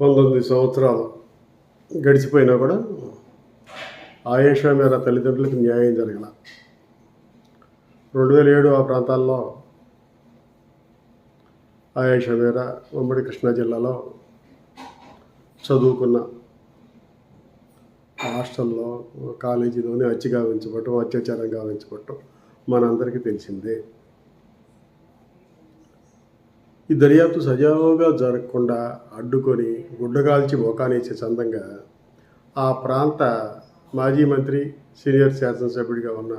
19 సంవత్సరాలు గడిచిపోయినా కూడా ఆయేషా మీరా తల్లిదండ్రులకు న్యాయం జరగల. 2007 ఆ ప్రాంతాల్లో ఆయేషా మీరా ఉమ్మడి కృష్ణా జిల్లాలో చదువుకున్న హాస్టల్లో కాలేజీలోనే హత్య గావించబడటం, అత్యాచారం గావించబడటం మనందరికీ తెలిసిందే. ఈ దర్యాప్తు సజావుగా జరగకుండా అడ్డుకొని గుడ్డగాల్చి మోకానేసే చందంగా ఆ ప్రాంత మాజీ మంత్రి, సీనియర్ శాసనసభ్యుడిగా ఉన్న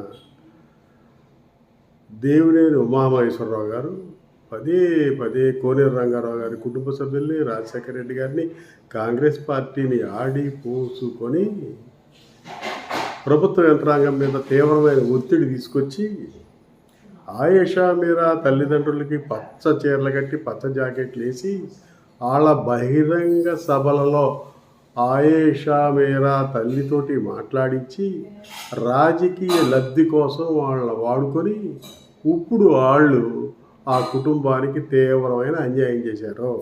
దేవినేని ఉమామహేశ్వరరావు గారు పదే పదే కోనేరు రంగారావు గారి కుటుంబ సభ్యుల్ని, రాజశేఖర రెడ్డి గారిని, కాంగ్రెస్ పార్టీని ఆడి పోసుకొని ప్రభుత్వ యంత్రాంగం మీద తీవ్రమైన ఒత్తిడి తీసుకొచ్చి ఆయేషా మీరా తల్లిదండ్రులకి పచ్చ చీరలు కట్టి పచ్చ జాకెట్లు వేసి వాళ్ళ బహిరంగ సభలలో ఆయేషా మీరా తల్లితోటి మాట్లాడించి రాజకీయ లబ్ధి కోసం వాళ్ళని వాడుకొని ఇప్పుడు వాళ్ళు ఆ కుటుంబానికి తీవ్రమైన అన్యాయం చేశారు.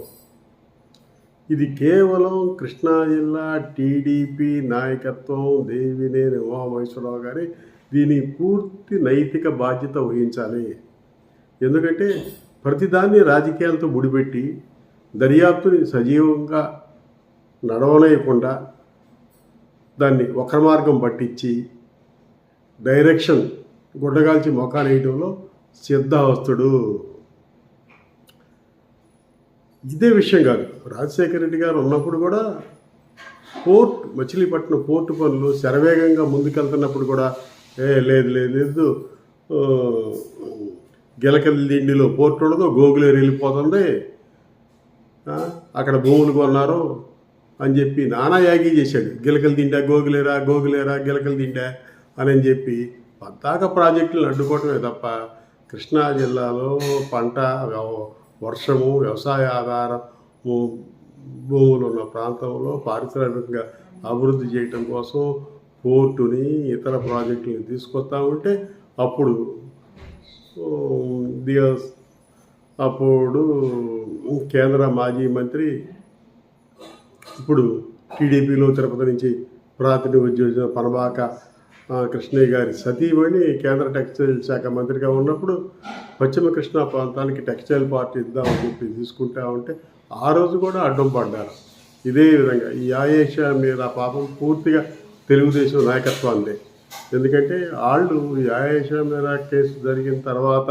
ఇది కేవలం కృష్ణా జిల్లా టీడీపీ నాయకత్వం దేవినేని ఉమామహేశ్వరరావు గారి దీని పూర్తి నైతిక బాధ్యత వహించాలి. ఎందుకంటే ప్రతిదాన్ని రాజకీయాలతో ముడిపెట్టి దర్యాప్తుని సజీవంగా నడవలేకుండా దాన్ని వక్ర మార్గం పట్టించి డైరెక్షన్ గుడ్డగాల్చి మొఖానేయడంలో సిద్ధావస్తుడు. ఇదే విషయం కాదు, రాజశేఖర రెడ్డి గారు ఉన్నప్పుడు కూడా మచిలీపట్నం పోర్టు పనులు శరవేగంగా ముందుకెళ్తున్నప్పుడు కూడా లేదు లేదు లేదు గిలకల దిండిలో పోర్టు ఉండదు, గోగులేరు వెళ్ళిపోతుంది, అక్కడ భూములు కొన్నారు అని చెప్పి నానా యాగి చేశాడు. గిలకల దిండా గోగులేరా, గోగులేరా గిలకల దిండా అని చెప్పి పద్దాక ప్రాజెక్టులను అడ్డుకోవటమే తప్ప కృష్ణా జిల్లాలో పంట, వర్షము, వ్యవసాయ ఆధారము భూములు ఉన్న ప్రాంతంలో పారిశ్రామికంగా అభివృద్ధి చేయటం కోసం పోర్టుని, ఇతర ప్రాజెక్టులను తీసుకొస్తా ఉంటే అప్పుడు కేంద్ర మాజీ మంత్రి, ఇప్పుడు టీడీపీలో తిరుపతి నుంచి ప్రాతినిధ్యం పనబాక కృష్ణయ్య గారి సతీమణి కేంద్ర టెక్స్టైల్ శాఖ మంత్రిగా ఉన్నప్పుడు పశ్చిమ కృష్ణా ప్రాంతానికి టెక్స్టైల్ పార్టీ ఇద్దామని చెప్పి తీసుకుంటా ఉంటే ఆ రోజు కూడా అడ్డం పడ్డారు. ఇదే విధంగా ఈ ఆయేషా మీరా పాపం పూర్తిగా తెలుగుదేశం నాయకత్వాన్ని. ఎందుకంటే వాళ్ళు ఈ ఆయేషా మీరా కేసు జరిగిన తర్వాత